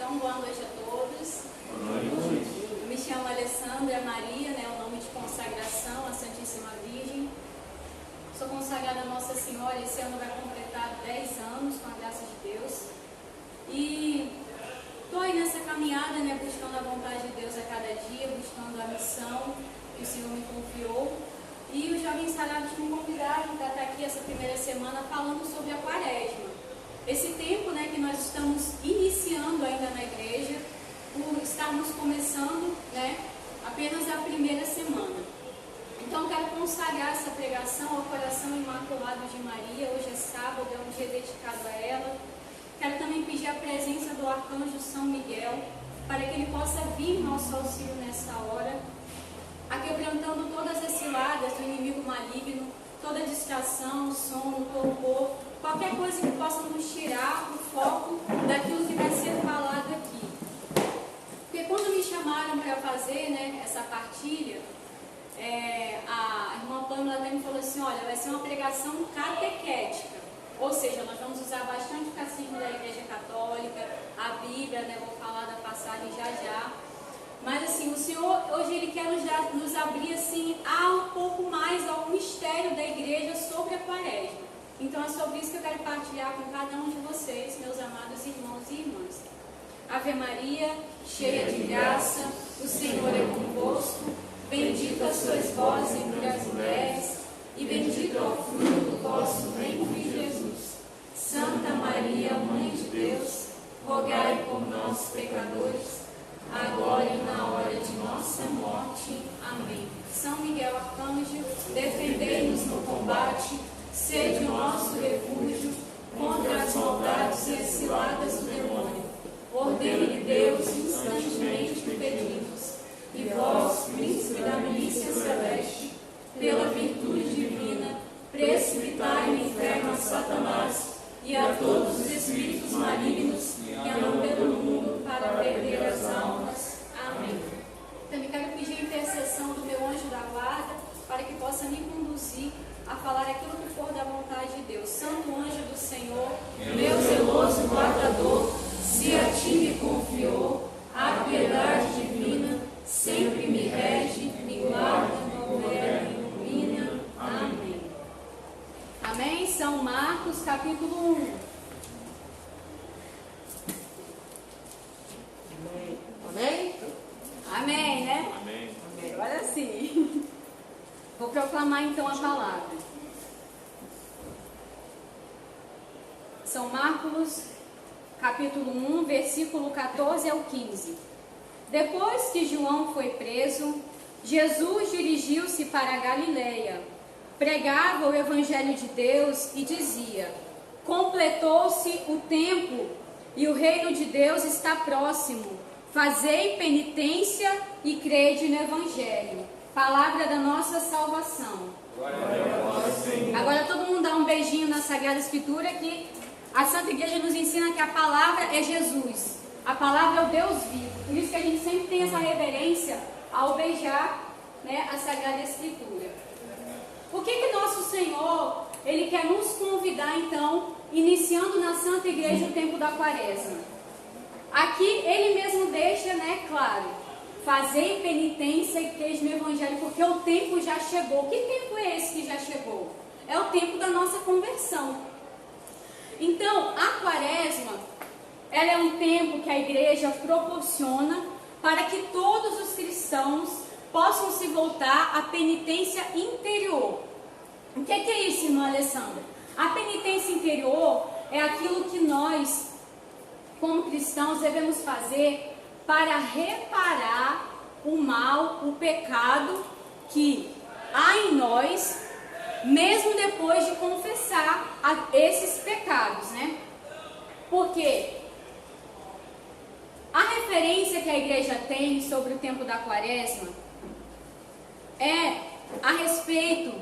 Então, boa noite a todos. Boa noite. Eu me chamo Alessandra Maria, o nome de consagração, a Santíssima Virgem. Sou consagrada a Nossa Senhora, esse ano vai completar 10 anos, com a graça de Deus. E estou aí nessa caminhada, buscando a vontade de Deus a cada dia, buscando a missão que o Senhor me confiou. E os jovens sagrados me convidaram para estar aqui essa primeira semana falando sobre a Quaresma. Esse tempo que nós estamos iniciando ainda na igreja, por estarmos começando apenas a primeira semana. Então eu quero consagrar essa pregação ao coração imaculado de Maria. Hoje é sábado, é um dia dedicado a ela. Quero também pedir a presença do arcanjo São Miguel, para que ele possa vir nosso auxílio nessa hora, aquebrantando todas as ciladas do inimigo maligno, toda distração, sono, torpor, qualquer coisa que possa nos tirar o foco daquilo que vai ser falado aqui. Porque quando me chamaram para fazer essa partilha, a irmã Pâmela até me falou assim, olha, vai ser uma pregação catequética, ou seja, nós vamos usar bastante o catecismo da Igreja Católica, a Bíblia, vou falar da passagem já. Mas assim, o Senhor hoje Ele quer nos abrir assim, a um pouco mais ao mistério da igreja sobre a Quaresma. Então é sobre isso que eu quero partilhar com cada um de vocês, meus amados irmãos e irmãs. Ave Maria, cheia de graça, o Senhor é convosco, bendita sois vós entre as mulheres, e bendito é o fruto do vosso ventre, Jesus. Santa Maria, Mãe de Deus, rogai por nós, pecadores, agora e na hora de nossa morte. Amém. São Miguel Arcanjo, defendei-nos no combate, sede o nosso refúgio contra as maldades e as ciladas do demônio. Ordene-lhe Deus, instantemente lhe pedimos. E vós, príncipe da milícia celeste, pela virtude divina, precipitai no inferno a Satanás e a todos os espíritos malignos que andam pelo mundo para perder as almas. Amém. Também quero pedir a intercessão do meu anjo da guarda para que possa me conduzir a falar aquilo que for da vontade de Deus. Santo anjo do Senhor, meu zeloso guardador, se a ti me confiou, a piedade divina sempre me rege, me guarda, modera, me ilumina. Amém. Amém? São Marcos, capítulo 1. Amém? Amém, Amém. Agora sim. Vou proclamar então a palavra. São Marcos, capítulo 1, versículo 14 ao 15. Depois que João foi preso, Jesus dirigiu-se para a Galileia. Pregava o evangelho de Deus e dizia: completou-se o tempo e o reino de Deus está próximo. Fazei penitência e crede no evangelho. Palavra da nossa salvação. Agora todo mundo dá um beijinho na Sagrada Escritura, que a Santa Igreja nos ensina que a palavra é Jesus. A palavra é o Deus vivo. Por isso que a gente sempre tem essa reverência ao beijar a Sagrada Escritura. O que nosso Senhor, Ele quer nos convidar então, iniciando na Santa Igreja o tempo da Quaresma? Aqui Ele mesmo deixa, claro, fazei penitência e crede no Evangelho, porque o tempo já chegou. Que tempo é esse que já chegou? É o tempo da nossa conversão. Então, a Quaresma, ela é um tempo que a igreja proporciona para que todos os cristãos possam se voltar à penitência interior. O que é isso, irmã Alessandra? A penitência interior é aquilo que nós, como cristãos, devemos fazer para reparar o mal, o pecado que há em nós, mesmo depois de confessar esses pecados, Porque a referência que a igreja tem sobre o tempo da Quaresma é a respeito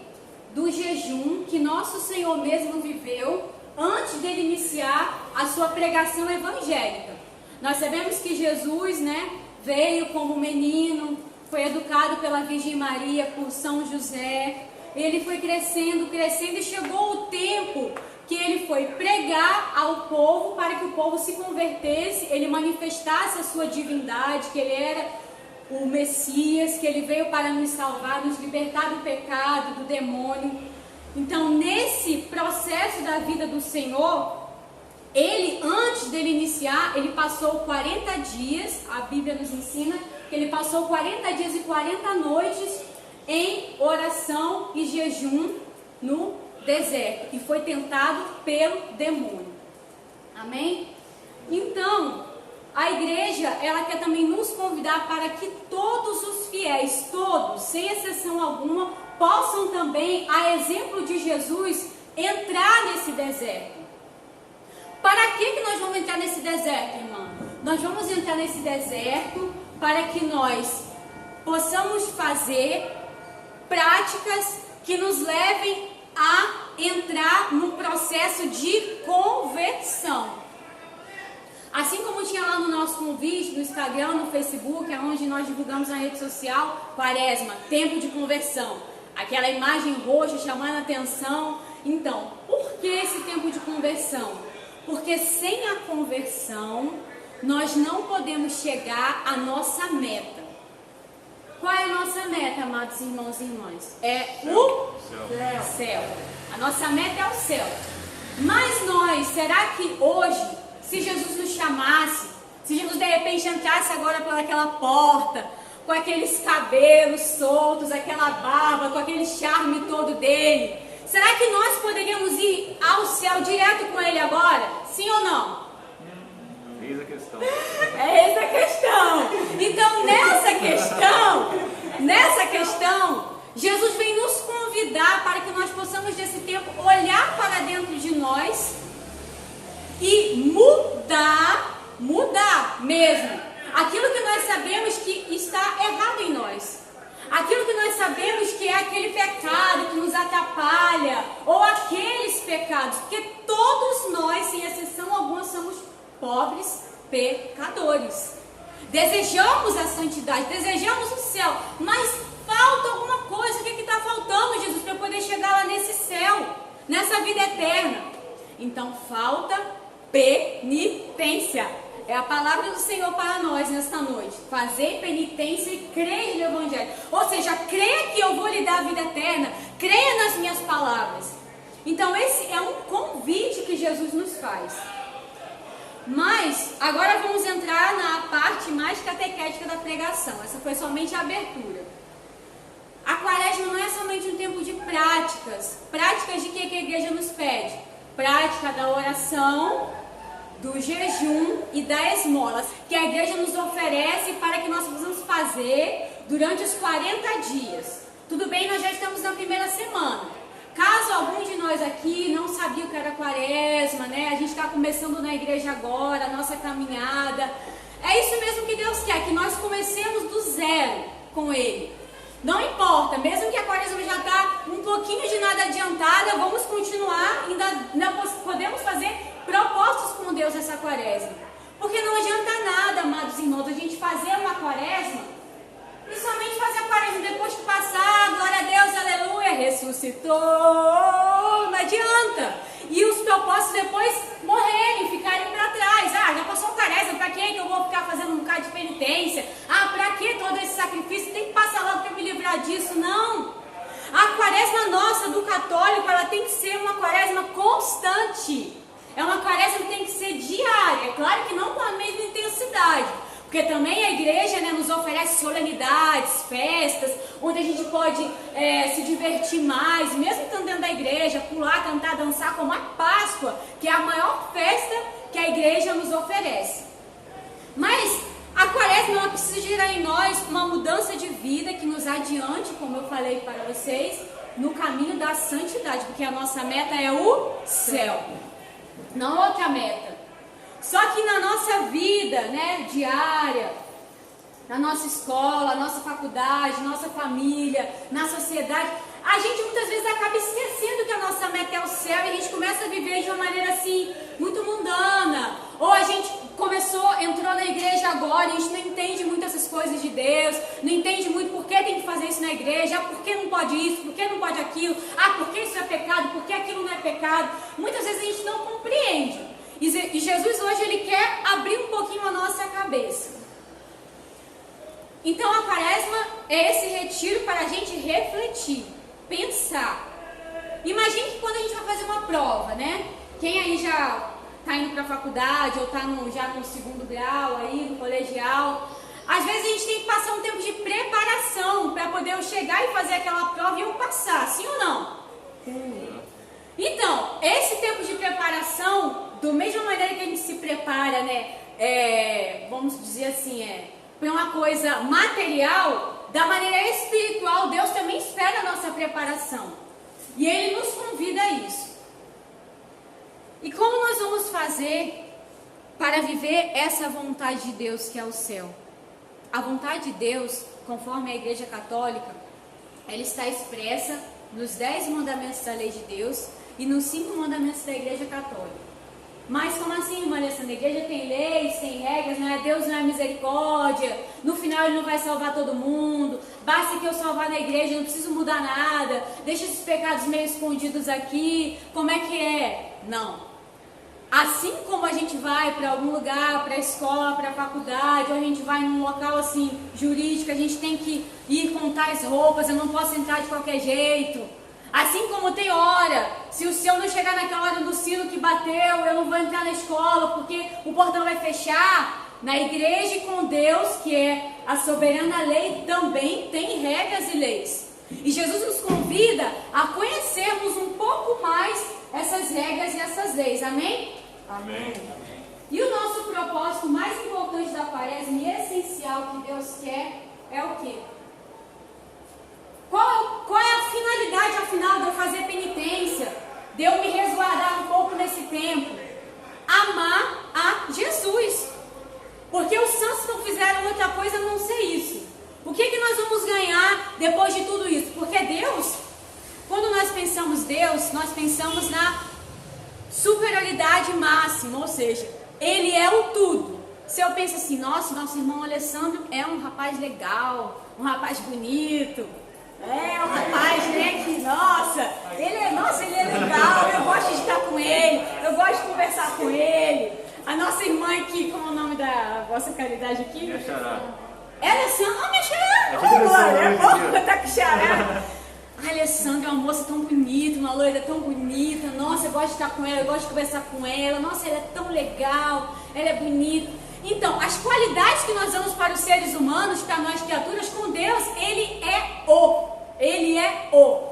do jejum que nosso Senhor mesmo viveu antes dele iniciar a sua pregação evangélica. Nós sabemos que Jesus, veio como menino, foi educado pela Virgem Maria, por São José. Ele foi crescendo, e chegou o tempo que ele foi pregar ao povo para que o povo se convertesse, ele manifestasse a sua divindade, que ele era o Messias, que ele veio para nos salvar, nos libertar do pecado, do demônio. Então, nesse processo da vida do Senhor, ele, antes dele iniciar, ele passou 40 dias, a Bíblia nos ensina que ele passou 40 dias e 40 noites em oração e jejum no deserto, e foi tentado pelo demônio. Amém? Então, a igreja, ela quer também nos convidar para que todos os fiéis, todos, sem exceção alguma, possam também, a exemplo de Jesus, entrar nesse deserto. Para que nós vamos entrar nesse deserto, irmão? Nós vamos entrar nesse deserto para que nós possamos fazer práticas que nos levem a entrar no processo de conversão. Assim como tinha lá no nosso convite, no Instagram, no Facebook, onde nós divulgamos na rede social, Quaresma, tempo de conversão. Aquela imagem roxa chamando a atenção. Então, por que esse tempo de conversão? Porque sem a conversão, nós não podemos chegar à nossa meta. Qual é a nossa meta, amados irmãos e irmãs? É o céu. A nossa meta é o céu. Mas nós, será que hoje, se Jesus nos chamasse, se Jesus de repente entrasse agora por aquela porta, com aqueles cabelos soltos, aquela barba, com aquele charme todo dele, será que nós poderíamos ir ao céu direto com ele agora? Sim ou não? Eis a questão. É essa a questão. Então, nessa questão, Jesus vem nos convidar para que nós possamos, nesse tempo, olhar para dentro de nós e mudar mesmo aquilo que nós sabemos que está errado em nós. Aquilo que nós sabemos que é aquele pecado que nos atrapalha, ou aqueles pecados, porque todos nós, sem exceção alguma, somos pobres pecadores. Desejamos a santidade, desejamos o céu, mas falta alguma coisa. O que está faltando, Jesus, para eu poder chegar lá nesse céu, nessa vida eterna? Então falta penitência. É a palavra do Senhor para nós nesta noite. Fazer penitência e crer no Evangelho. Ou seja, creia que eu vou lhe dar a vida eterna. Creia nas minhas palavras. Então esse é um convite que Jesus nos faz. Mas agora vamos entrar na parte mais catequética da pregação. Essa foi somente a abertura. A Quaresma não é somente um tempo de práticas. Práticas de que a igreja nos pede? Prática da oração, do jejum e da esmola, que a igreja nos oferece para que nós possamos fazer durante os 40 dias. Tudo bem, nós já estamos na primeira semana. Caso algum de nós aqui não sabia o que era Quaresma, né? A gente está começando na igreja agora, a nossa caminhada. É isso mesmo que Deus quer, que nós comecemos do zero com Ele. Não importa, mesmo que a Quaresma já está um pouquinho de nada adiantada, vamos continuar, ainda podemos fazer propostas com Deus nessa Quaresma. Porque não adianta nada, amados irmãos, a gente fazer uma Quaresma e somente fazer a Quaresma depois que passar, glória a Deus, aleluia, ressuscitou, não adianta. E os propósitos depois morrerem, ficarem para trás. Já passou a Quaresma, para que eu vou ficar fazendo um bocado de penitência? Para que todo esse sacrifício? Tem que passar logo para me livrar disso? Não. A Quaresma nossa, do católico, ela tem que ser uma Quaresma constante. É uma Quaresma que tem que ser diária. Claro que não com a mesma intensidade. Porque também a igreja, né, nos oferece solenidades, festas, onde a gente pode se divertir mais, mesmo estando dentro da igreja, pular, cantar, dançar, como a Páscoa, que é a maior festa que a igreja nos oferece. Mas a Quaresma ela precisa gerar em nós uma mudança de vida que nos adiante, como eu falei para vocês, no caminho da santidade, porque a nossa meta é o céu, não outra meta. Só que na nossa vida, né, diária, na nossa escola, nossa faculdade, nossa família, na sociedade, a gente muitas vezes acaba esquecendo que a nossa meta é o céu e a gente começa a viver de uma maneira assim, muito mundana. Ou a gente entrou na igreja agora e a gente não entende muito essas coisas de Deus, não entende muito por que tem que fazer isso na igreja, por que não pode isso, por que não pode aquilo, por que isso é pecado, por que aquilo não é pecado. Muitas vezes a gente não compreende. E Jesus hoje ele quer abrir um pouquinho a nossa cabeça. Então a quaresma é esse retiro para a gente refletir, pensar. Imagine que quando a gente vai fazer uma prova, né? Quem aí já está indo para a faculdade ou está já no segundo grau, aí no colegial, às vezes a gente tem que passar um tempo de preparação para poder eu chegar e fazer aquela prova e eu passar, sim ou não? Então, esse tempo de preparação, da mesma maneira que a gente se prepara, né, vamos dizer assim, para uma coisa material, da maneira espiritual, Deus também espera a nossa preparação. E Ele nos convida a isso. E como nós vamos fazer para viver essa vontade de Deus que é o céu? A vontade de Deus, conforme a Igreja Católica, ela está expressa nos 10 mandamentos da lei de Deus e nos 5 mandamentos da Igreja Católica. Mas como assim, irmã Alessandra? A igreja tem leis, tem regras, não é? Deus não é misericórdia, no final Ele não vai salvar todo mundo, basta que eu salvar na igreja, não preciso mudar nada, deixa esses pecados meio escondidos aqui, como é que é? Não. Assim como a gente vai para algum lugar, para a escola, para a faculdade, ou a gente vai num local assim, jurídico, a gente tem que ir com tais roupas, eu não posso entrar de qualquer jeito. Assim como tem hora, se o senhor não chegar naquela hora do sino que bateu, eu não vou entrar na escola porque o portão vai fechar. Na igreja e com Deus, que é a soberana lei, também tem regras e leis. E Jesus nos convida a conhecermos um pouco mais essas regras e essas leis. Amém? Amém. E o nosso propósito mais importante da quaresma e essencial que Deus quer é o quê? Qual é a finalidade, afinal, de eu fazer penitência? De eu me resguardar um pouco nesse tempo? Amar a Jesus. Porque os santos não fizeram outra coisa a não ser isso. O que nós vamos ganhar depois de tudo isso? Porque Deus, quando nós pensamos Deus, nós pensamos na superioridade máxima, ou seja, Ele é o tudo. Se eu penso assim, nosso irmão Alessandro é um rapaz legal, um rapaz bonito, um rapaz, né, que, ele é legal, eu gosto de estar com ele, eu gosto de conversar com ele. A nossa irmã aqui, como é o nome da vossa caridade aqui? Minha xará. Ela é Alessandra, minha xará, é bom, tá com xará. A Alessandra é uma moça tão bonita, uma loira tão bonita, nossa, eu gosto de estar com ela, eu gosto de conversar com ela, nossa, ela é tão legal, ela é bonita. Então, as qualidades que nós damos para os seres humanos, para nós criaturas, com Deus, Ele é o.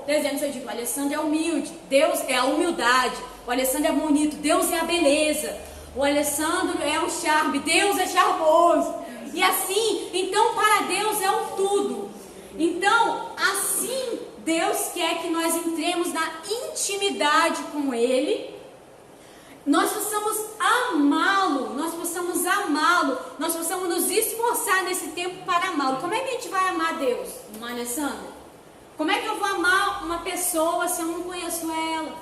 Por exemplo, se eu digo, o Alessandro é humilde, Deus é a humildade, o Alessandro é bonito, Deus é a beleza, o Alessandro é o charme, Deus é charmoso. E assim, então para Deus é o tudo. Então, assim Deus quer que nós entremos na intimidade com Ele, nós possamos amá-lo, nós possamos nos esforçar nesse tempo para amá-lo. Como é que a gente vai amar Deus, irmã Alessandra? Como é que eu vou amar uma pessoa se eu não conheço ela?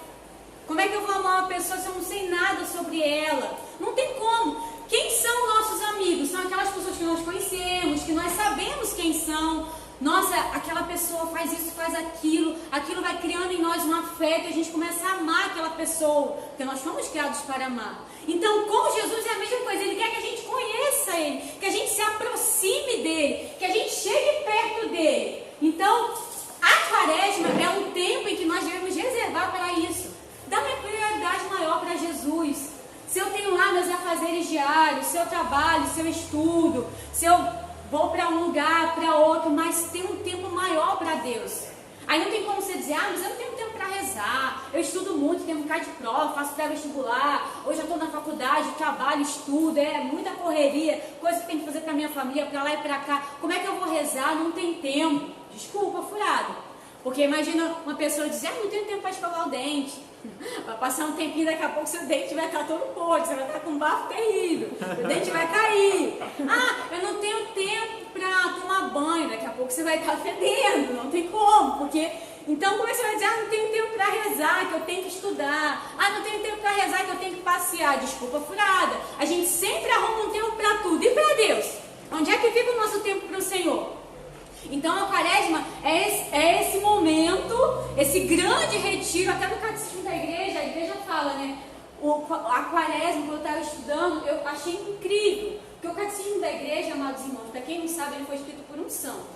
Como é que eu vou amar uma pessoa se eu não sei nada sobre ela? Não tem como. Quem são nossos amigos? São aquelas pessoas que nós conhecemos, que nós sabemos quem são. Nossa, aquela pessoa faz isso, faz aquilo vai criando em nós um afeto, a gente começa a amar aquela pessoa, porque nós fomos criados para amar. Então, com Jesus é a mesma coisa, Ele quer que a gente conheça Ele, que a gente se aproxime dEle, que a gente chegue perto dEle. Então, a quaresma é um tempo em que nós devemos reservar para isso. Dar uma prioridade maior para Jesus. Se eu tenho lá meus afazeres diários, se eu trabalho, se eu estudo, se eu vou para um lugar, para outro, mas tem um tempo maior para Deus. Aí não tem como você dizer, mas eu não tenho tempo para rezar, eu estudo muito, tenho um bocado de prova, faço pré-vestibular, hoje eu estou na faculdade, trabalho, estudo, muita correria, coisa que tem que fazer para minha família, para lá e para cá. Como é que eu vou rezar? Não tem tempo. Desculpa, furado. Porque imagina uma pessoa dizer, não tenho tempo para escovar o dente. Vai passar um tempinho, daqui a pouco seu dente vai estar todo podre, você vai estar com um bafo terrível, o dente vai cair. Eu não tenho tempo para tomar banho, daqui a pouco você vai estar fedendo, não tem como, porque... Então como é que você vai dizer, não tenho tempo para rezar, que eu tenho que estudar, não tenho tempo para rezar, que eu tenho que passear. Desculpa, furada. A gente sempre arruma um tempo para tudo. E para Deus? Onde é que fica o nosso tempo para o Senhor? Então a quaresma é quaresma, quando eu estava estudando, eu achei incrível. Porque o Catecismo da Igreja, amados irmãos, para quem não sabe, ele foi escrito por um santo.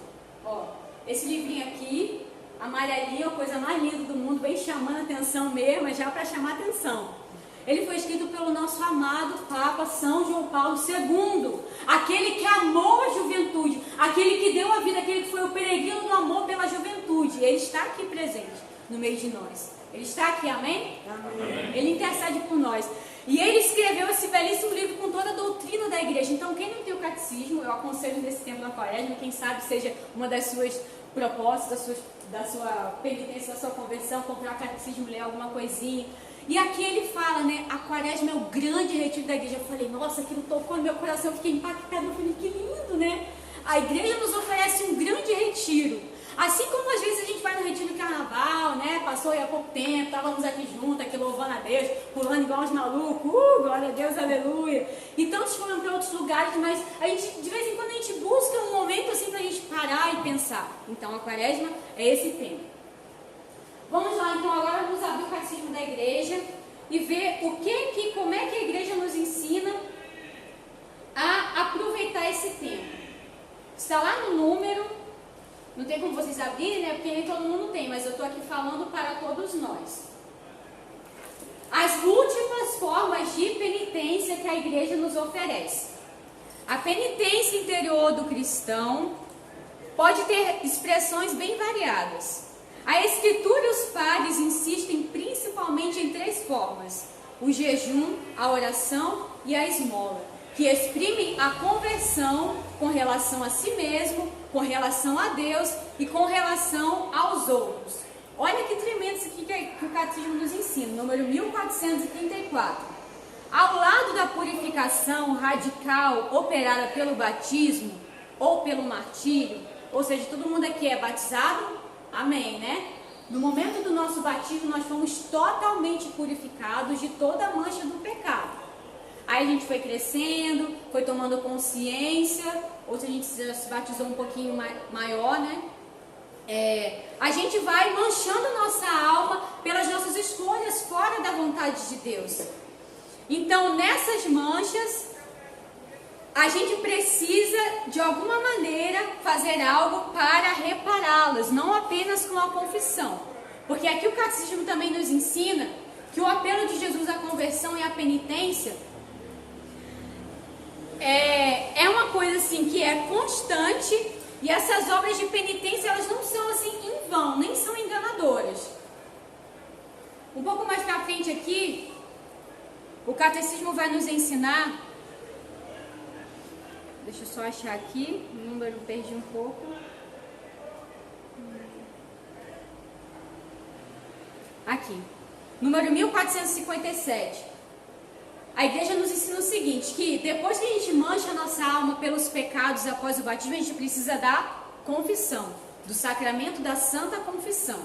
Ó, esse livrinho aqui, amarelinho, a coisa mais linda do mundo, bem chamando a atenção mesmo, é já para chamar a atenção. Ele foi escrito pelo nosso amado Papa São João Paulo II, aquele que amou a juventude, aquele que deu a vida, aquele que foi o peregrino do amor pela juventude. Ele está aqui presente no meio de nós. Ele está aqui, amém? Amém. Ele intercede por nós. E ele escreveu esse belíssimo livro com toda a doutrina da igreja. Então, quem não tem o catecismo, eu aconselho nesse tempo da quaresma, quem sabe seja uma das suas propostas, da sua penitência, da sua conversão, comprar o catecismo, ler alguma coisinha. E aqui ele fala, né, a quaresma é o grande retiro da igreja. Eu falei, nossa, aquilo tocou no meu coração, eu fiquei impactada, eu falei, que lindo, né? A igreja nos oferece um grande retiro. Assim como às vezes a gente vai no retiro de carnaval, né, passou aí há pouco tempo, estávamos aqui juntos, aqui louvando a Deus, pulando igual uns malucos, glória a Deus, aleluia. E tantos foram para outros lugares, mas a gente, de vez em quando a gente busca um momento assim para a gente parar e pensar. Então a quaresma é esse tema. Vamos lá, então, agora vamos abrir o catecismo da igreja e ver como é que a igreja nos ensina a aproveitar esse tempo. Está lá no número, não tem como vocês abrirem, né? Porque nem todo mundo tem, mas eu estou aqui falando para todos nós. As múltiplas formas de penitência que a igreja nos oferece. A penitência interior do cristão pode ter expressões bem variadas. A Escritura e os padres insistem principalmente em 3 formas: o jejum, a oração e a esmola, que exprimem a conversão com relação a si mesmo, com relação a Deus e com relação aos outros. Olha que tremendo isso aqui que o Catecismo nos ensina, número 1434. Ao lado da purificação radical operada pelo batismo ou pelo martírio, ou seja, todo mundo aqui é batizado, amém, né? No momento do nosso batismo, nós fomos totalmente purificados de toda a mancha do pecado. Aí a gente foi crescendo, foi tomando consciência, ou se a gente se batizou um pouquinho maior, né? A gente vai manchando nossa alma pelas nossas escolhas fora da vontade de Deus. Então, nessas manchas, a gente precisa, de alguma maneira, fazer algo para repará-las, não apenas com a confissão. Porque aqui o Catecismo também nos ensina que o apelo de Jesus à conversão e à penitência é uma coisa assim que é constante, e essas obras de penitência, elas não são assim em vão, nem são enganadoras. Um pouco mais pra frente aqui, o Catecismo vai nos ensinar. Deixa eu só achar aqui, o número perdi um pouco. Aqui, número 1457. A igreja nos ensina o seguinte, que depois que a gente mancha a nossa alma pelos pecados após o batismo, a gente precisa da confissão, do sacramento da Santa Confissão.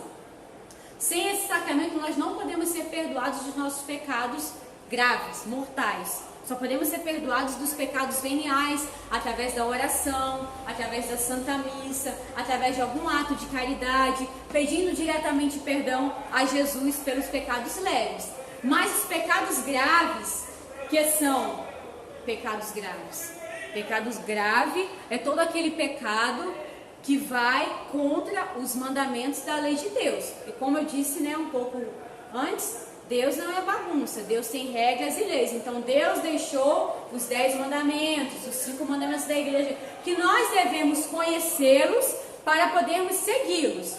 Sem esse sacramento, nós não podemos ser perdoados dos nossos pecados graves, mortais. Só podemos ser perdoados dos pecados veniais através da oração, através da Santa Missa, através de algum ato de caridade, pedindo diretamente perdão a Jesus pelos pecados leves. Mas os pecados graves, que são pecados graves? Pecados graves é todo aquele pecado que vai contra os mandamentos da lei de Deus. E como eu disse, né, um pouco antes, Deus não é bagunça, Deus tem regras e leis. Então Deus deixou os 10 mandamentos, os 5 mandamentos da igreja, que nós devemos conhecê-los para podermos segui-los.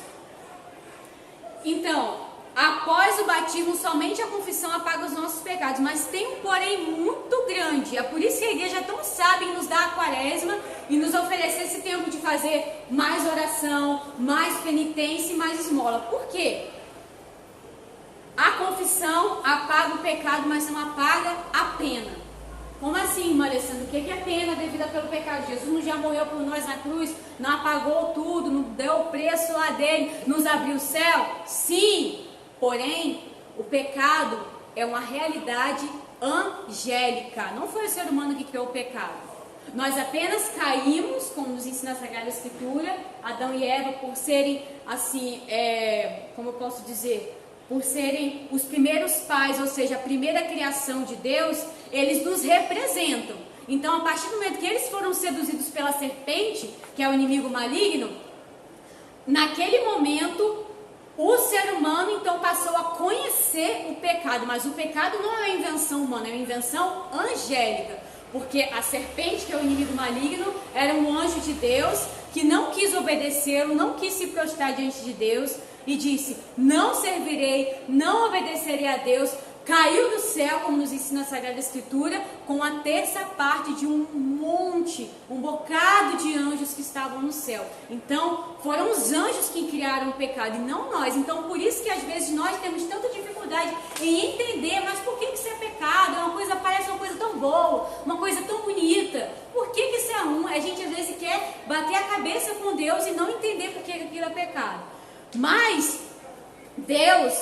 Então, após o batismo, somente a confissão apaga os nossos pecados, mas tem um porém muito grande. É por isso que a igreja é tão sábia em nos dar a quaresma e nos oferecer esse tempo de fazer mais oração, mais penitência e mais esmola. Por quê? A confissão apaga o pecado, mas não apaga a pena. Como assim, irmã Alessandra? O que é pena devida pelo pecado? Jesus não já morreu por nós na cruz, não apagou tudo, não deu o preço lá dele, nos abriu o céu? Sim, porém, o pecado é uma realidade angélica. Não foi o ser humano que criou o pecado. Nós apenas caímos, como nos ensina a Sagrada Escritura, Adão e Eva, por serem assim, como eu posso dizer, por serem os primeiros pais, ou seja, a primeira criação de Deus, eles nos representam. Então, a partir do momento que eles foram seduzidos pela serpente, que é o inimigo maligno, naquele momento, o ser humano então passou a conhecer o pecado, mas o pecado não é uma invenção humana, é uma invenção angélica, porque a serpente, que é o inimigo maligno, era um anjo de Deus que não quis obedecê-lo, não quis se prostrar diante de Deus e disse: não servirei, não obedecerei a Deus. Caiu do céu, como nos ensina a Sagrada Escritura, com a terça parte de um monte, um bocado de anjos que estavam no céu. Então, foram os anjos que criaram o pecado e não nós. Então, por isso que às vezes nós temos tanta dificuldade em entender, mas por que isso é pecado? É uma coisa, parece uma coisa tão boa, uma coisa tão bonita. Por que isso é ruim? A gente às vezes quer bater a cabeça com Deus e não entender por que aquilo é pecado. Mas, Deus,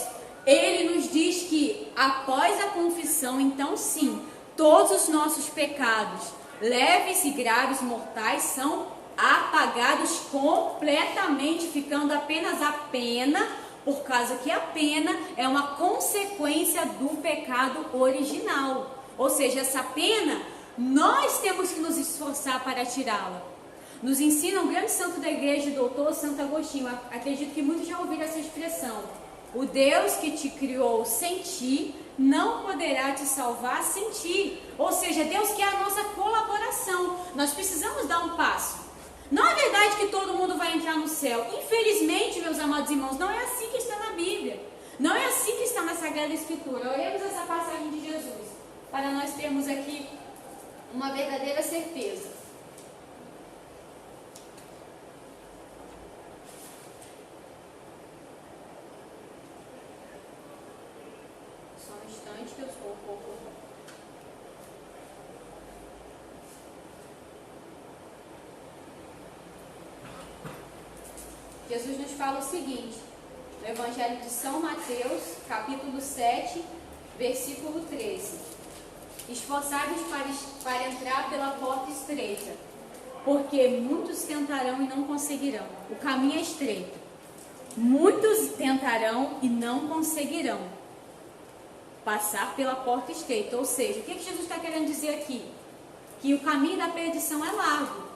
Ele nos diz que após a confissão, então sim, todos os nossos pecados, leves e graves, mortais, são apagados completamente, ficando apenas a pena, por causa que a pena é uma consequência do pecado original. Ou seja, essa pena, nós temos que nos esforçar para tirá-la. Nos ensina um grande santo da igreja, doutor Santo Agostinho. Acredito que muitos já ouviram essa expressão: o Deus que te criou sem ti não poderá te salvar sem ti. Ou seja, Deus quer a nossa colaboração. Nós precisamos dar um passo. Não é verdade que todo mundo vai entrar no céu. Infelizmente, meus amados irmãos, não é assim que está na Bíblia. Não é assim que está na Sagrada Escritura. Olhemos essa passagem de Jesus, para nós termos aqui uma verdadeira certeza. Que eu sou um pouco. Jesus nos fala o seguinte, no Evangelho de São Mateus, capítulo 7, versículo 13: esforçai-vos para entrar pela porta estreita, porque muitos tentarão e não conseguirão. O caminho é estreito. Muitos tentarão e não conseguirão passar pela porta estreita. Ou seja, o que Jesus está querendo dizer aqui? Que o caminho da perdição é largo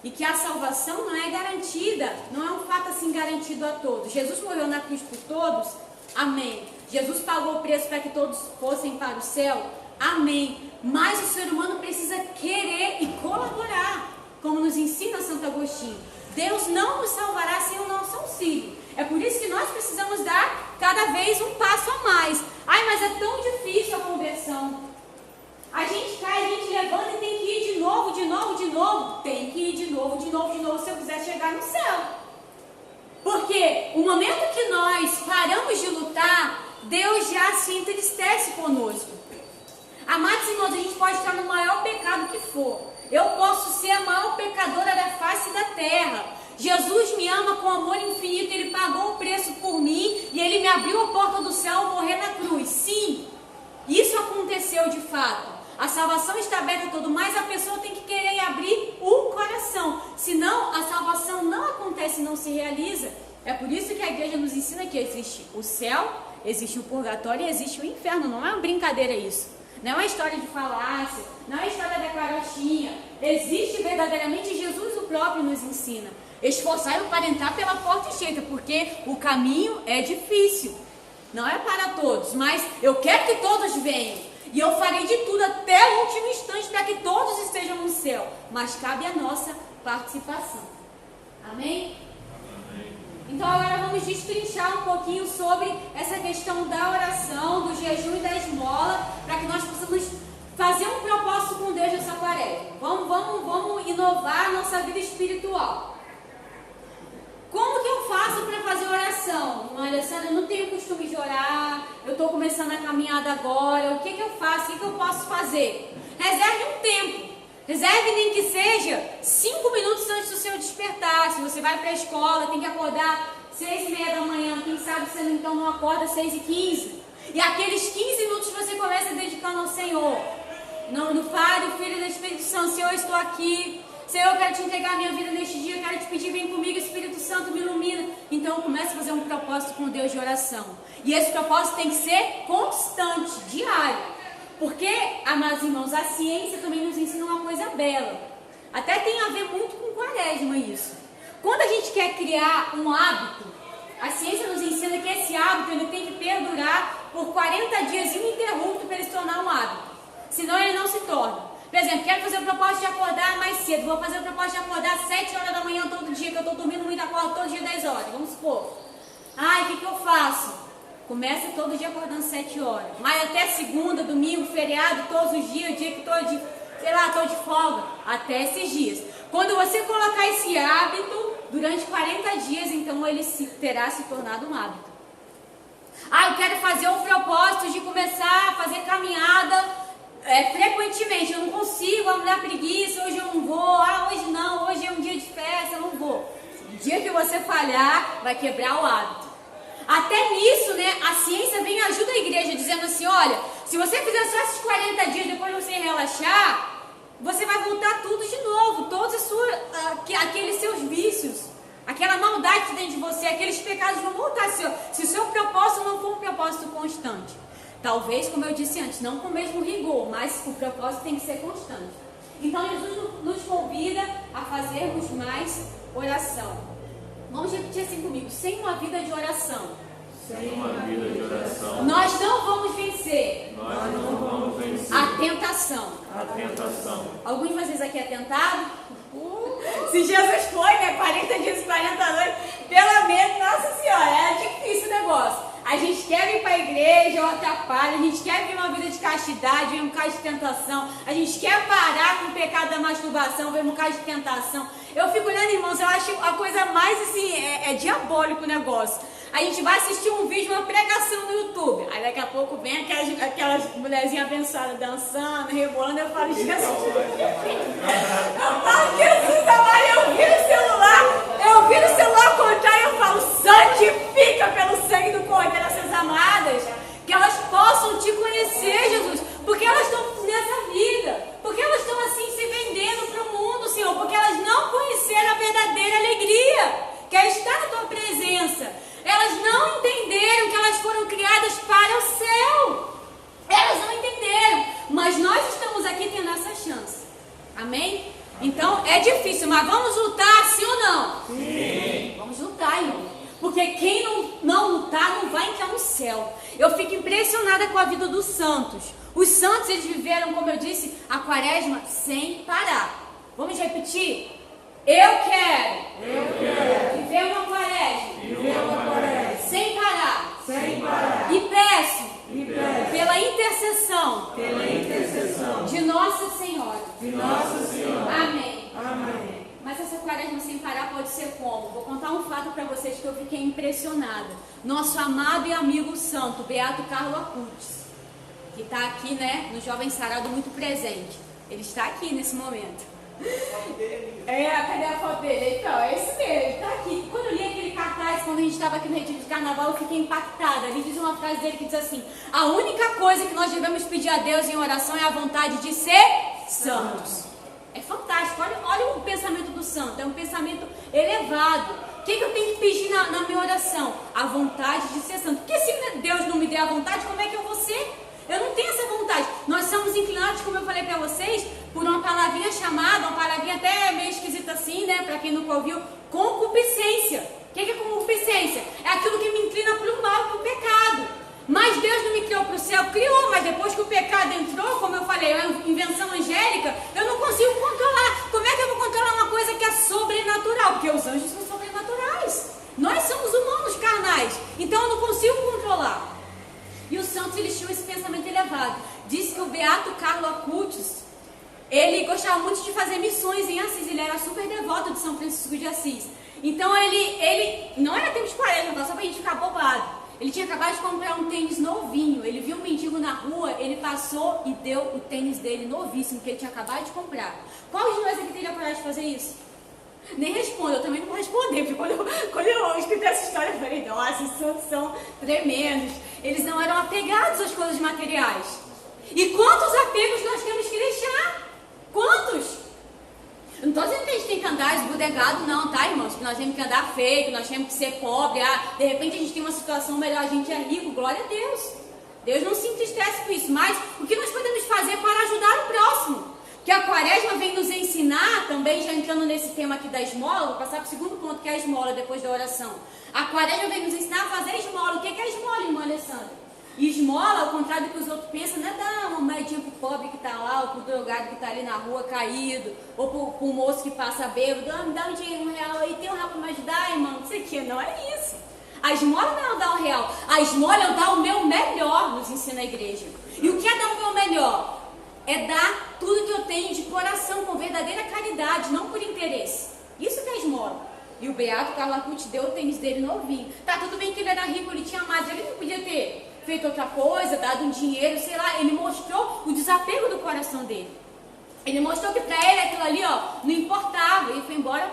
e que a salvação não é garantida, não é um fato assim garantido a todos. Jesus morreu na cruz por todos? Amém. Jesus pagou o preço para que todos fossem para o céu? Amém. Mas o ser humano precisa querer e colaborar, como nos ensina Santo Agostinho. Deus não nos salvará sem o nosso auxílio. É por isso que nós precisamos dar cada vez um passo a mais. Ai, mas é tão difícil a conversão. A gente cai, a gente levanta e tem que ir de novo, de novo, de novo. Tem que ir de novo, de novo, de novo, se eu quiser chegar no céu. Porque o momento que nós paramos de lutar, Deus já se entristece conosco. Amados irmãos, a gente pode estar no maior pecado que for. Eu posso ser a maior pecadora da face da terra. Jesus me ama com amor infinito, Ele pagou o preço por mim e Ele me abriu a porta do céu ao morrer na cruz. Sim, isso aconteceu de fato. A salvação está aberta a todo, mas a pessoa tem que querer abrir o coração. Senão a salvação não acontece, não se realiza. É por isso que a igreja nos ensina que existe o céu, existe o purgatório e existe o inferno. Não é uma brincadeira isso. Não é uma história de falácia, não é uma história da carochinha. Existe verdadeiramente, Jesus o próprio nos ensina. Esforçai-vos para entrar pela porta estreita, porque o caminho é difícil. Não é para todos, mas eu quero que todos venham. E eu farei de tudo até o último instante para que todos estejam no céu. Mas cabe a nossa participação. Amém? Então agora vamos destrinchar um pouquinho sobre essa questão da oração, do jejum e da esmola, para que nós possamos fazer um propósito com Deus nessa quaresma. Vamos inovar a nossa vida espiritual. Como que eu faço para fazer oração? Olha, Sandra, eu não tenho costume de orar, eu estou começando a caminhada agora, o que eu faço? O que eu posso fazer? Reserve um tempo. Reserve nem que seja 5 minutos antes do seu despertar. Se você vai para a escola, tem que acordar 6h30 da manhã. Quem sabe você então não acorda 6h15. E aqueles 15 minutos você começa dedicando ao Senhor. No Pai, do Filho e do Espírito Santo. Senhor, eu estou aqui. Senhor, eu quero te entregar a minha vida neste dia, eu quero te pedir, vem comigo, Espírito Santo, me ilumina. Então eu começo a fazer um propósito com Deus de oração. E esse propósito tem que ser constante, diário. Porque, amados irmãos, a ciência também nos ensina uma coisa bela. Até tem a ver muito com quaresma isso. Quando a gente quer criar um hábito, a ciência nos ensina que esse hábito ele tem que perdurar por 40 dias ininterrupto para ele se tornar um hábito. Senão ele não se torna. Por exemplo, quero fazer o propósito de acordar mais cedo. Vou fazer o propósito de acordar às 7 horas da manhã todo dia, que eu estou dormindo muito, acordo todo dia 10 horas. Vamos supor. Ai, o que eu faço? Começa todo dia acordando 7 horas. Mas até segunda, domingo, feriado, todos os dias, o dia que estou de, estou de folga. Até esses dias. Quando você colocar esse hábito, durante 40 dias, então ele terá se tornado um hábito. Ah, eu quero fazer um propósito de começar a fazer caminhada frequentemente. Eu não consigo, me dá preguiça, hoje eu não vou. Ah, hoje não, hoje é um dia de festa, eu não vou. O dia que você falhar, vai quebrar o hábito. Até nisso, né, a ciência vem e ajuda a igreja, dizendo assim, olha, se você fizer só esses 40 dias, depois você relaxar, você vai voltar tudo de novo, todos aqueles seus vícios, aquela maldade que tem de você, aqueles pecados vão voltar, se o seu propósito não for um propósito constante. Talvez, como eu disse antes, não com o mesmo rigor, mas o propósito tem que ser constante. Então, Jesus nos convida a fazermos mais oração. Vamos repetir assim comigo. Sem uma vida de oração. Sem uma vida de oração. Nós não vamos vencer. Nós não vamos vencer. A tentação. A tentação. Alguns de vocês aqui é tentado? Se Jesus foi, né? 40 dias e 40 noites. Pelo menos, nossa senhora, é difícil o negócio. A gente quer vir para a igreja, eu atrapalho. A gente quer vir uma vida de castidade, vem um caso de tentação. A gente quer parar com o pecado da masturbação, vem um caso de tentação. Eu fico olhando, irmãos, eu acho a coisa mais assim, é diabólico o negócio. A gente vai assistir um vídeo, uma pregação no YouTube. Aí daqui a pouco vem aquelas mulherzinhas abençoadas dançando, rebolando. Eu falo, Jesus, Jesus amado, eu vi no celular contar e eu falo, santifica pelo sangue do Cordeiro essas amadas, que elas possam te conhecer, Jesus, porque elas estão nessa vida, porque elas estão assim se vendendo para o mundo, Senhor, porque elas não conheceram a verdadeira alegria, que é estar na tua presença. Elas não entenderam que elas foram criadas para o céu. Elas não entenderam, mas nós estamos aqui tendo essa chance. Amém? Então é difícil, mas vamos lutar, sim ou não? Sim. Vamos lutar, irmão. Porque quem não lutar não vai entrar no céu. Eu fico impressionada com a vida dos santos. Os santos, eles viveram, como eu disse, a quaresma sem parar. Vamos repetir? Eu quero viver uma quaresma sem parar. E peço pela intercessão de Nossa Senhora. Amém. Mas essa quaresma sem parar pode ser como? Vou contar um fato para vocês que eu fiquei impressionada. Nosso amado e amigo santo, Beato Carlo Acutis, que está aqui, né, no Jovem Sarado, muito presente. Ele está aqui nesse momento. Cadê a foto dele? Então, é isso mesmo, ele está aqui. Quando eu li aquele cartaz, quando a gente estava aqui no retiro de carnaval, eu fiquei impactada. Ali diz uma frase dele que diz assim: a única coisa que nós devemos pedir a Deus em oração é a vontade de ser santos. É fantástico, olha o pensamento do santo, é um pensamento elevado. O que eu tenho que pedir na minha oração? A vontade de ser santo. Porque se Deus não me der a vontade, como é que eu vou ser? Eu não tenho essa vontade. Nós somos inclinados, como eu falei para vocês, por uma palavrinha chamada, uma palavrinha até meio esquisita assim, né? Para quem nunca ouviu, concupiscência. O que é concupiscência? É aquilo que me inclina para o mal, para o pecado. Mas Deus não me criou para o céu, criou, mas depois que o pecado entrou, como eu falei, é uma invenção angélica, eu não consigo controlar. Como é que eu vou controlar uma coisa que é sobrenatural? Porque os anjos são sobrenaturais. Nós somos humanos carnais, então eu não consigo controlar. E os santos, eles tinham esse pensamento elevado. Diz que o Beato Carlo Acutis, ele gostava muito de fazer missões em Assis, ele era super devoto de São Francisco de Assis. Então ele não era tempo de quaresma, só pra gente ficar bobado. Ele tinha acabado de comprar um tênis novinho, ele viu um mendigo na rua, ele passou e deu o tênis dele novíssimo, que ele tinha acabado de comprar. Qual de nós aqui teria coragem de fazer isso? Nem respondo, eu também não vou responder, porque quando eu escutei essa história, eu falei, nossa, esses santos são tremendos. Eles não eram apegados às coisas materiais. E quantos apegos nós temos que deixar? Quantos? Eu não estou dizendo que andar esbudegado não, tá, irmãos? Que nós temos que andar feio, que nós temos que ser pobre. De repente a gente tem uma situação melhor, a gente é rico, glória a Deus. Deus não se entristece com isso, mas o que nós podemos fazer para ajudar o próximo? Que a quaresma vem nos ensinar, também já entrando nesse tema aqui da esmola, vou passar para o segundo ponto, que é a esmola, depois da oração. A quaresma vem nos ensinar a fazer esmola. O que é esmola, irmã Alessandra? Esmola, ao contrário do que os outros pensam, não é dar uma moedinha pro pobre que está lá, ou pro drogado que está ali na rua caído, ou pro moço que passa bêbado, me dá um dinheiro, R$1 aí, tem R$1 para me ajudar, irmão? Não sei o que, não é isso. A esmola não é eu dar R$1, a esmola é eu dar o meu melhor, nos ensina a igreja. E o que é dar o meu melhor? É dar tudo que eu tenho de coração, com verdadeira caridade, não por interesse. Isso que é esmola. E o Beato Carlos Lacucci deu o tênis dele novinho. Tá, tudo bem que ele era rico, ele tinha mais, ele não podia ter feito outra coisa, dado um dinheiro, sei lá. Ele mostrou o desapego do coração dele. Ele mostrou que pra ele aquilo ali, ó, não importava. Ele foi embora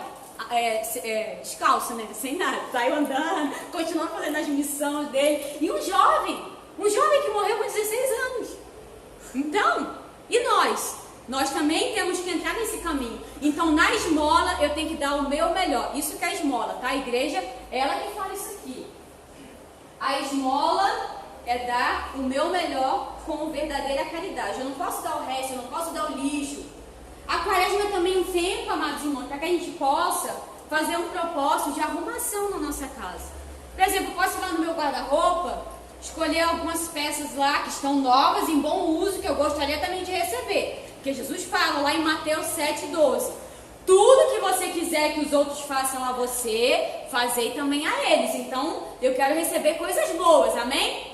descalço, né? Sem nada. Saiu andando, continuou fazendo as missões dele. E um jovem que morreu com 16 anos. Então, e nós? Nós também temos que entrar nesse caminho. Então, na esmola, eu tenho que dar o meu melhor. Isso que é a esmola, tá? A igreja, ela que fala isso aqui. A esmola é dar o meu melhor com verdadeira caridade. Eu não posso dar o resto, eu não posso dar o lixo. A quaresma é também um tempo, amados irmãos, para que a gente possa fazer um propósito de arrumação na nossa casa. Por exemplo, eu posso ir lá no meu guarda-roupa, escolher algumas peças lá que estão novas, em bom uso, que eu gostaria também de receber. Porque Jesus fala lá em Mateus 7,12: tudo que você quiser que os outros façam a você, fazei também a eles. Então, eu quero receber coisas boas, amém?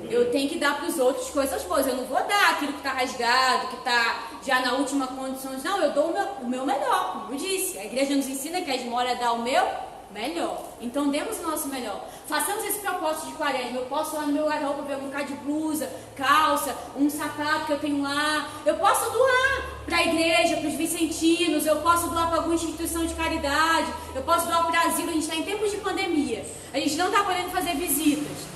Eu tenho que dar para os outros coisas boas. Eu não vou dar aquilo que está rasgado, que está já na última condição. Não, eu dou o meu melhor, como eu disse. A igreja nos ensina que a esmola é dar o meu melhor. Então, demos o nosso melhor. Façamos esse propósito de quaresma. Eu posso ir lá no meu guarda-roupa ver um bocado de blusa, calça, um sapato que eu tenho lá. Eu posso doar para a igreja, para os vicentinos. Eu posso doar para alguma instituição de caridade. Eu posso doar para o asilo. A gente está em tempos de pandemia. A gente não está podendo fazer visitas.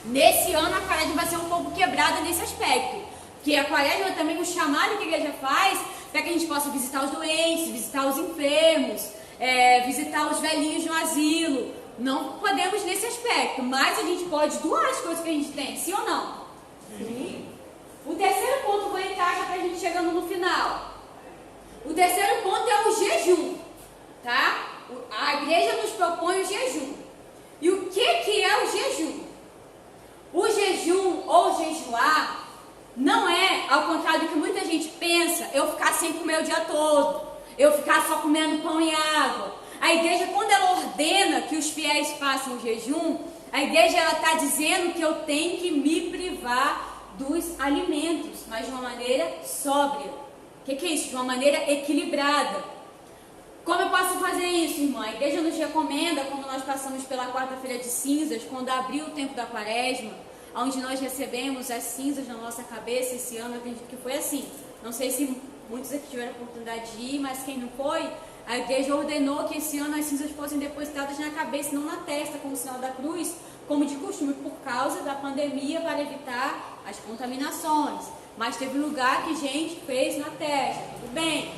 Nesse ano a quaresma vai ser um pouco quebrada nesse aspecto. Porque a quaresma é também um chamado que a igreja faz para que a gente possa visitar os doentes, visitar os enfermos, visitar os velhinhos no asilo. Não podemos nesse aspecto, mas a gente pode doar as coisas que a gente tem, sim ou não? Sim. O terceiro ponto, vou entrar já para a gente chegando no final. O terceiro ponto é o jejum, tá? A igreja nos propõe o jejum. E o que é o jejum? O jejum ou jejuar não é, ao contrário do que muita gente pensa, eu ficar sem comer o dia todo, eu ficar só comendo pão e água. A igreja, quando ela ordena que os fiéis façam jejum, a igreja está dizendo que eu tenho que me privar dos alimentos, mas de uma maneira sóbria. O que é isso? De uma maneira equilibrada. Como eu posso fazer isso, irmã? A igreja nos recomenda, quando nós passamos pela quarta-feira de cinzas, quando abriu o tempo da quaresma, onde nós recebemos as cinzas na nossa cabeça. Esse ano eu acredito que foi assim. Não sei se muitos aqui tiveram a oportunidade de ir, mas quem não foi, a igreja ordenou que esse ano as cinzas fossem depositadas na cabeça, não na testa, como sinal da cruz, como de costume, por causa da pandemia, para evitar as contaminações. Mas teve lugar que gente fez na testa. Tudo bem.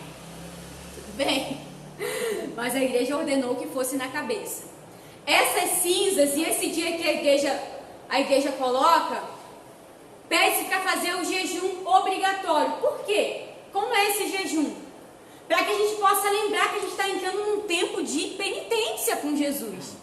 Mas a igreja ordenou que fosse na cabeça. Essas cinzas e esse dia que a igreja coloca, pede-se para fazer o jejum obrigatório. Por quê? Como é esse jejum? Para que a gente possa lembrar que a gente está entrando num tempo de penitência com Jesus.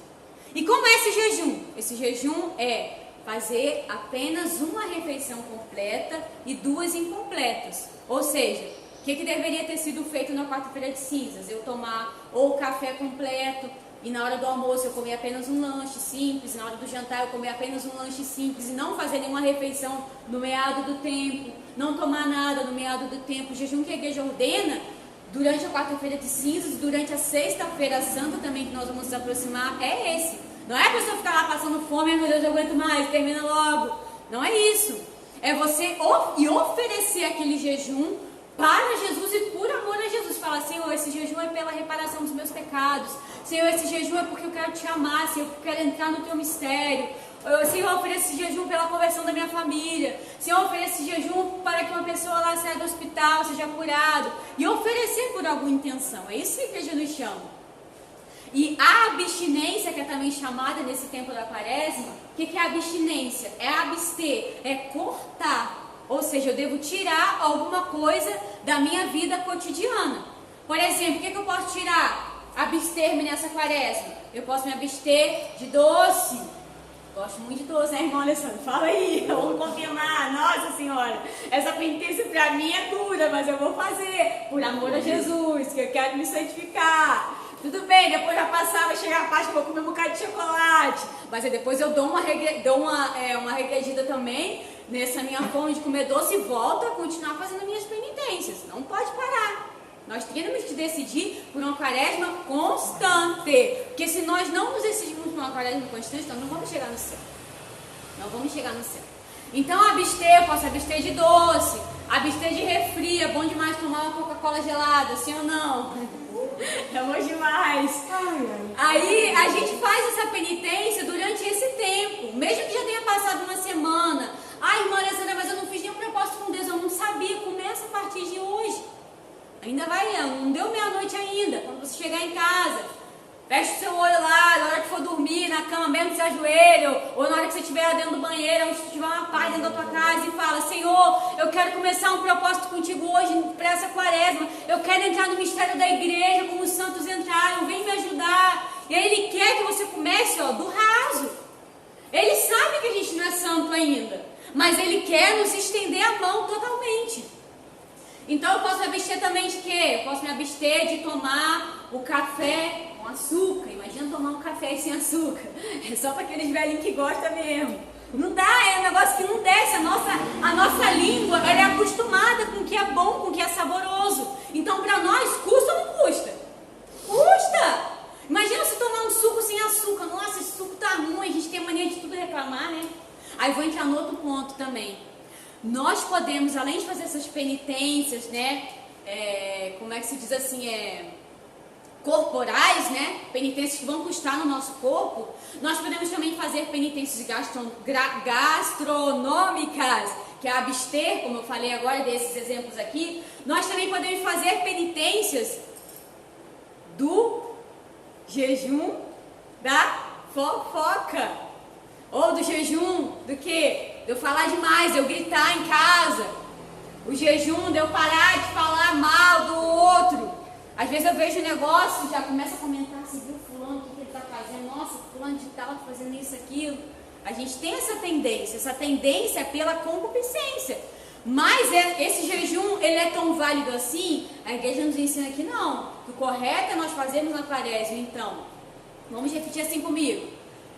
E como é esse jejum? Esse jejum é fazer apenas uma refeição completa e 2 incompletas. Ou seja, o que deveria ter sido feito na quarta-feira de cinzas? Eu tomar ou o café completo, e na hora do almoço eu comer apenas um lanche simples, na hora do jantar eu comer apenas um lanche simples, e não fazer nenhuma refeição no meado do tempo, não tomar nada no meado do tempo. O jejum que a igreja ordena durante a quarta-feira de cinzas, durante a sexta-feira santa também, que nós vamos nos aproximar, é esse. Não é a pessoa ficar lá passando fome, meu Deus, eu aguento mais, termina logo. Não é isso. É você oferecer aquele jejum para Jesus e por amor a Jesus. Fala, Senhor, esse jejum é pela reparação dos meus pecados. Senhor, esse jejum é porque eu quero te amar. Senhor, eu quero entrar no teu mistério. Senhor, eu ofereço esse jejum pela conversão da minha família. Senhor, eu ofereço esse jejum para que uma pessoa lá saia do hospital, seja curado. E oferecer por alguma intenção. É isso que a igreja nos chama. E a abstinência, que é também chamada nesse tempo da quaresma, o que é a abstinência? É abster, é cortar. Ou seja, eu devo tirar alguma coisa da minha vida cotidiana. Por exemplo, o que eu posso tirar? Abster-me nessa quaresma. Eu posso me abster de doce. Gosto muito de doce, né, irmão Alessandro? Fala aí, vamos confirmar. Nossa Senhora, essa penitência pra mim é dura, mas eu vou fazer. Por amor a Jesus, que eu quero me santificar. Tudo bem, depois vai passar, vai chegar a parte que eu vou comer um bocado de chocolate. Mas aí depois eu dou uma regredida também nessa minha fome de comer doce e volto a continuar fazendo minhas penitências. Não pode parar. Nós temos que decidir por uma quaresma constante. Porque se nós não nos decidirmos por uma quaresma constante, nós não vamos chegar no céu. Não vamos chegar no céu. Então abster, eu posso abster de doce, abster de refri. É bom demais tomar uma Coca-Cola gelada, sim ou não? É bom demais. Aí a gente faz essa penitência durante esse tempo. Mesmo que já tenha passado uma semana. Ai, irmã Alessandra, mas eu não fiz nenhum propósito com Deus. Eu não sabia. Começa a partir de hoje. Ainda vai, não deu meia-noite ainda. Quando você chegar em casa, fecha o seu olho lá, na hora que for dormir, na cama, mesmo que você ajoelho, ou na hora que você estiver dentro do banheiro, ou se tiver uma paz dentro da tua casa, e fala: Senhor, eu quero começar um propósito contigo hoje, para essa quaresma. Eu quero entrar no mistério da igreja, como os santos entraram, vem me ajudar. E aí Ele quer que você comece, do raso. Ele sabe que a gente não é santo ainda, mas Ele quer nos estender a mão totalmente. Então eu posso me abster também de quê? Eu posso me abster de tomar o café com açúcar. Imagina tomar um café sem açúcar. É só para aqueles velhinhos que gostam mesmo. Não dá, é um negócio que não desce. A nossa língua, ela é acostumada com o que é bom, com o que é saboroso. Então para nós, custa ou não custa? Custa! Imagina se tomar um suco sem açúcar. Nossa, esse suco tá ruim, a gente tem mania de tudo reclamar, né? Aí vou entrar no outro ponto também. Nós podemos, além de fazer essas penitências, né, como é que se diz assim, corporais, né, penitências que vão custar no nosso corpo, nós podemos também fazer penitências gastronômicas, que é abster, como eu falei agora desses exemplos aqui. Nós também podemos fazer penitências do jejum da fofoca, ou do jejum do quê? De eu falar demais, de eu gritar em casa. O jejum de eu parar de falar mal do outro. Às vezes eu vejo um negócio, já começa a comentar, você viu fulano, o que ele está fazendo? Nossa, fulano de tal fazendo isso, aquilo. A gente tem essa tendência é pela concupiscência. Mas esse jejum, ele é tão válido assim? A igreja nos ensina que não. Que o correto é nós fazermos na quaresma, então. Vamos repetir assim comigo.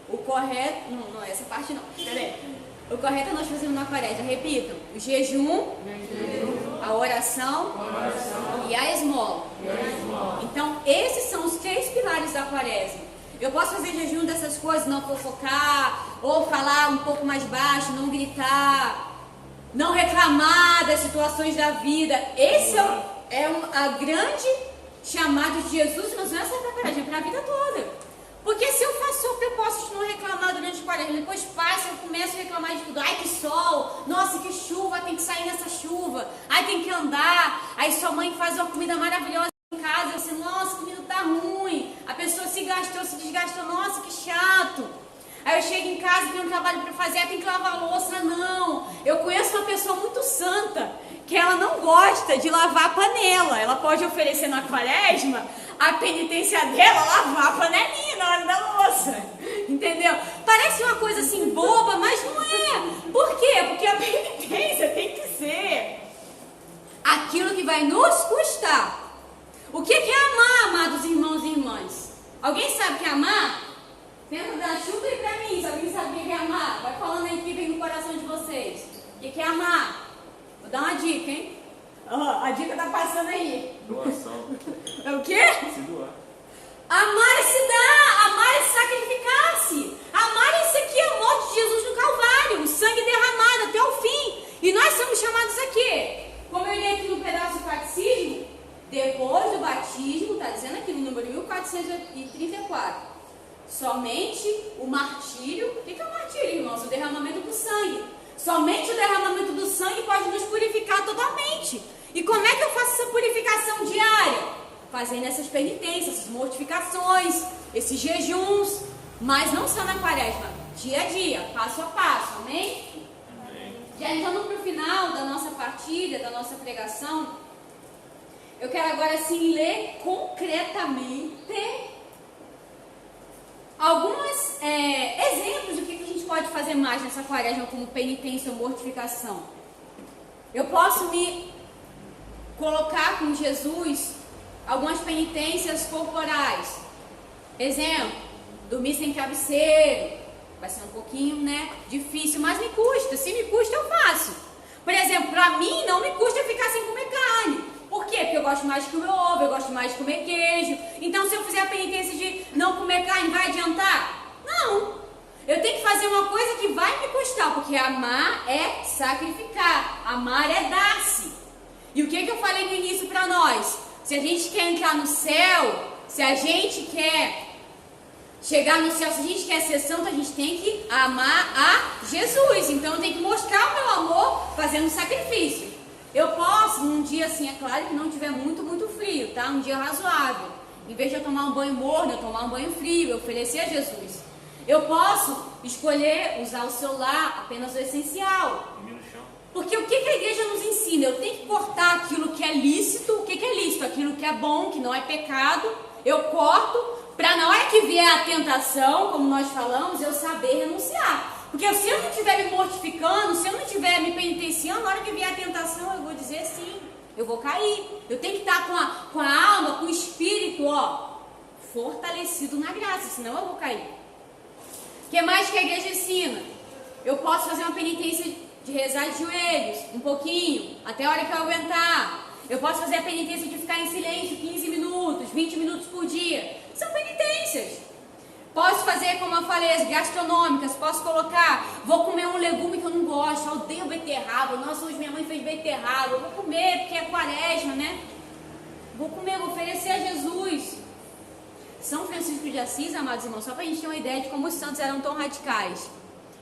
O correto... Não, essa parte não. Peraí. O correto é nós fazermos na quaresma. Repitam. O jejum, a oração e a esmola. Então, esses são os 3 pilares da quaresma. Eu posso fazer jejum dessas coisas, não fofocar, ou falar um pouco mais baixo, não gritar, não reclamar das situações da vida. Esse é a grande chamada de Jesus, mas não é só para a quaresma, é para a vida toda. Porque se eu faço o propósito de não reclamar durante o quaresma, depois passa, eu começo a reclamar de tudo. Ai, que sol, nossa, que chuva, tem que sair nessa chuva, ai, tem que andar. Aí sua mãe faz uma comida maravilhosa em casa, e você, nossa, a comida tá ruim. A pessoa se gastou, se desgastou, nossa, que chato. Aí eu chego em casa, tenho um trabalho para fazer, tem que lavar a louça, não. Eu conheço uma pessoa muito santa, que ela não gosta de lavar a panela. Ela pode oferecer na quaresma a penitência dela, lavar a panelinha na hora da louça. Entendeu? Parece uma coisa assim boba, mas não é. Por quê? Porque a penitência tem que ser aquilo que vai nos custar. O que é amar, amados irmãos e irmãs? Alguém sabe o que é amar? Tenta dar chuva aí pra mim, se alguém sabe o que é amar. Vai falando aí que vem no coração de vocês. O que é amar? Vou dar uma dica, hein? A dica tá passando aí. Doação. É o quê? Se doar. Amar é se dar, amar é sacrificar-se. Amar é isso aqui, a morte de Jesus no Calvário, o sangue derramado até o fim. E nós somos chamados a quê? Como eu li aqui no pedaço do catecismo, depois do batismo, está dizendo aqui no número 1434, Somente o martírio. O que é o martírio, irmãos? O derramamento do sangue. Somente o derramamento do sangue pode nos purificar totalmente. E como é que eu faço essa purificação diária? Fazendo essas penitências, essas mortificações, esses jejuns. Mas não só na quaresma, dia a dia, passo a passo, amém? Amém. Já entrando para o final da nossa partilha, da nossa pregação, eu quero agora sim ler concretamente alguns exemplos do que a gente pode fazer mais nessa quaresma como penitência ou mortificação. Eu posso me colocar com Jesus algumas penitências corporais. Exemplo, dormir sem travesseiro. Vai ser um pouquinho, difícil, mas me custa. Se me custa, eu faço. Por exemplo, para mim não me custa ficar sem comer carne. Por quê? Porque eu gosto mais de comer ovo, eu gosto mais de comer queijo. Então, se eu fizer a penitência de não comer carne, vai adiantar? Não. Eu tenho que fazer uma coisa que vai me custar, porque amar é sacrificar, amar é dar-se. E o que eu falei no início para nós? Se a gente quer entrar no céu, se a gente quer chegar no céu, se a gente quer ser santo, a gente tem que amar a Jesus. Então, eu tenho que mostrar o meu amor fazendo sacrifício. Eu posso, num dia assim, é claro que não tiver muito frio, tá? Um dia razoável. Em vez de eu tomar um banho morno, eu tomar um banho frio, eu oferecer a Jesus. Eu posso escolher usar o celular apenas o essencial. Porque o que a igreja nos ensina? Eu tenho que cortar aquilo que é lícito. O que é lícito? Aquilo que é bom, que não é pecado. Eu corto para na hora que vier a tentação, como nós falamos, eu saber renunciar. Porque se eu não estiver me mortificando, se eu não estiver me penitenciando, na hora que vier a tentação, eu vou dizer sim, eu vou cair. Eu tenho que estar com a alma, com o espírito, fortalecido na graça, senão eu vou cair. O que mais que a igreja ensina? Eu posso fazer uma penitência de rezar de joelhos, um pouquinho, até a hora que eu aguentar. Eu posso fazer a penitência de ficar em silêncio 15 minutos, 20 minutos por dia. São penitências. Posso fazer, como eu falei, as gastronômicas. Posso colocar, vou comer um legume que eu não gosto. Eu odeio beterraba. Nossa, hoje minha mãe fez beterraba. Eu vou comer porque é quaresma, Vou comer, vou oferecer a Jesus. São Francisco de Assis, amados irmãos, só para a gente ter uma ideia de como os santos eram tão radicais.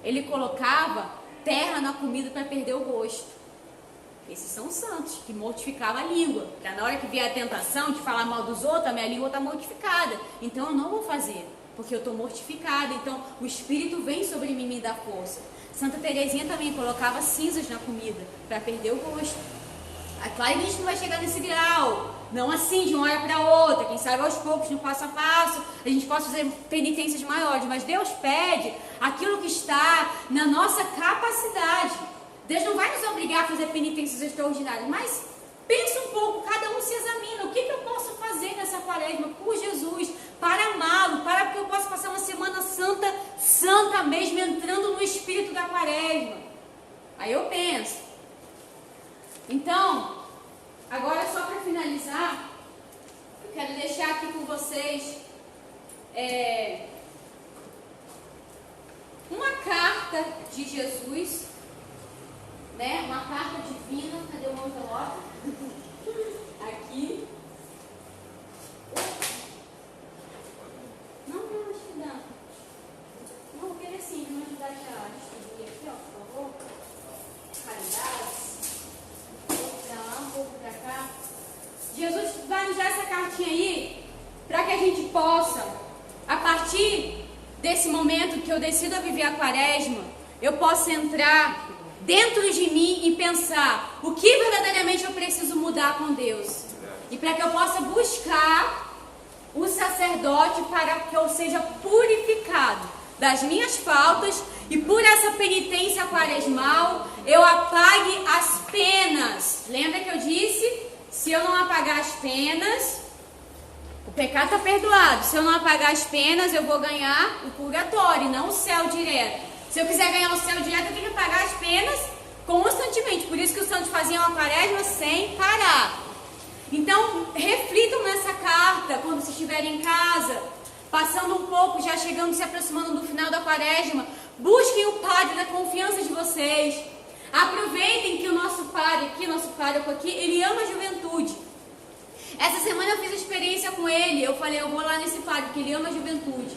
Ele colocava terra na comida para perder o gosto. Esses são os santos, que mortificavam a língua. Para na hora que vier a tentação de falar mal dos outros, a minha língua está mortificada. Então eu não vou fazer, porque eu estou mortificada. Então o Espírito vem sobre mim e me dá força. Santa Teresinha também colocava cinzas na comida para perder o gosto. É claro que a gente não vai chegar nesse grau, não assim de uma hora para outra. Quem sabe aos poucos, no passo a passo, a gente pode fazer penitências maiores. Mas Deus pede aquilo que está na nossa capacidade. Deus não vai nos obrigar a fazer penitências extraordinárias, mas pensa um pouco, cada um se examina. O que eu posso fazer nessa quaresma por Jesus, para amá-lo, para que eu possa passar uma semana santa, santa mesmo, entrando no espírito da quaresma. Aí eu penso. Então, agora só para finalizar, eu quero deixar aqui com vocês uma carta de Jesus, uma carta divina. Cadê o meu envelope? Aqui. Não, acho que dá. Não, vou querer sim, vou ajudar a distribuir aqui, por favor. Caridade. Um pouco pra lá, um pouco pra cá. Jesus vai nos dar essa cartinha aí, para que a gente possa, a partir desse momento que eu decido a viver a quaresma, eu possa entrar dentro de mim e pensar o que verdadeiramente eu preciso mudar com Deus. E para que eu possa buscar o sacerdote para que eu seja purificado das minhas faltas e por essa penitência quaresmal eu apague as penas. Lembra que eu disse? Se eu não apagar as penas, o pecado está perdoado. Se eu não apagar as penas, eu vou ganhar o purgatório, não o céu direto. Se eu quiser ganhar o céu direto, eu tenho que pagar as penas constantemente. Por isso que os santos faziam a quaresma sem parar. Então, reflitam nessa carta quando vocês estiverem em casa, passando um pouco, já chegando, se aproximando do final da quaresma. Busquem o padre da confiança de vocês. Aproveitem que o nosso padre aqui, ele ama a juventude. Essa semana eu fiz experiência com ele. Eu falei, eu vou lá nesse padre, porque ele ama a juventude.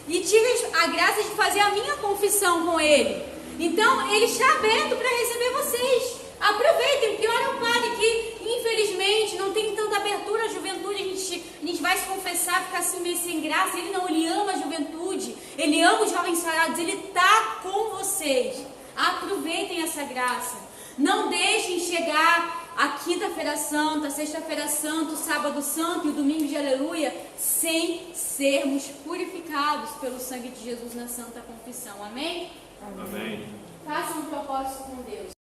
e tive a graça de fazer a minha confissão com ele. Então, ele está aberto para receber vocês. Aproveitem, porque olha o padre que, infelizmente, não tem tanta abertura à juventude. A gente vai se confessar, ficar assim meio sem graça. Ele não, ele ama a juventude, ele ama os jovens sarados, ele está com vocês. Aproveitem essa graça. Não deixem chegar a quinta-feira santa, a sexta-feira santa, o sábado santo e o domingo de aleluia, sem sermos purificados pelo sangue de Jesus na Santa Confissão. Amém? Amém. Façam um propósito com Deus.